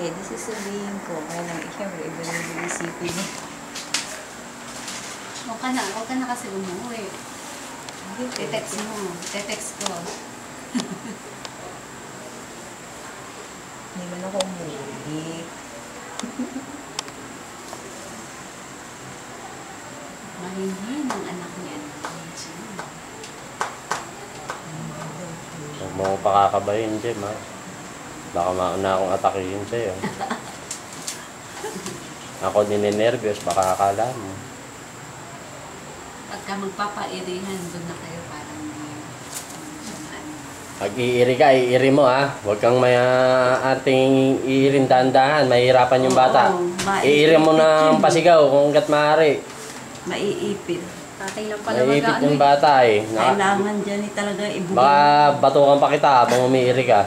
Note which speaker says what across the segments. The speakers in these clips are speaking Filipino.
Speaker 1: Eh, di sasabihin ko. Kaya lang, siyempre, iba na yung isipin mo.
Speaker 2: Huwag ka na kasi umuwi. Te-text mo. Te-text ko.
Speaker 1: Hindi man ako umuwi.
Speaker 2: Mahinhin ang anak niya.
Speaker 3: Huwag mo pakakabayin, Jem, ha? Baka mauna akong atakihin sa'yo. Ako ninenervyos, baka akala mo.
Speaker 2: Pagka magpapairihan, doon na kayo parang
Speaker 3: Pag-iiri ka, iiri mo, ha? Huwag kang may ating iirin dahan-dahan. Mahihirapan yung bata. Iiri mo ng pasigaw kung hanggat maaari.
Speaker 1: Maiipit.
Speaker 2: tatay lang pala
Speaker 3: Naiipit yung bata, eh.
Speaker 1: Kailangan dyan talaga ibugin.
Speaker 3: Baka batukan pa kita habang umiiri ka.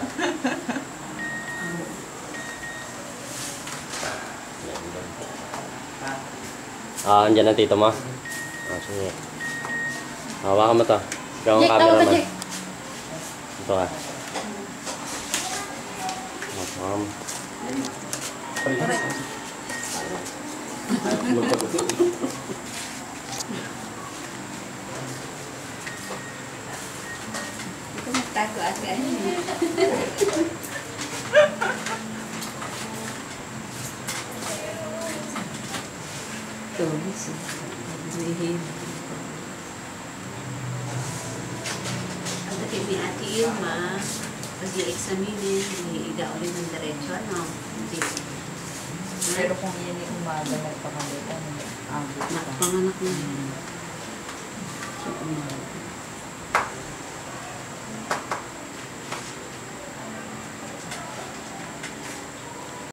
Speaker 3: Andyan ang tito mo? Sige. Hawakan mo to. Ikaw ang camera man. Ito ka.
Speaker 2: Ito magtago at ano.
Speaker 1: Tulis. Lihim.
Speaker 2: Ang dati ni Ate Irma, pag i-examinin, hihiga ulit ng diretso, ano? Hindi.
Speaker 1: Pero kung yan yung umaga, nagpakalitan, abot ka.
Speaker 2: Panganak na.
Speaker 1: So, umaga.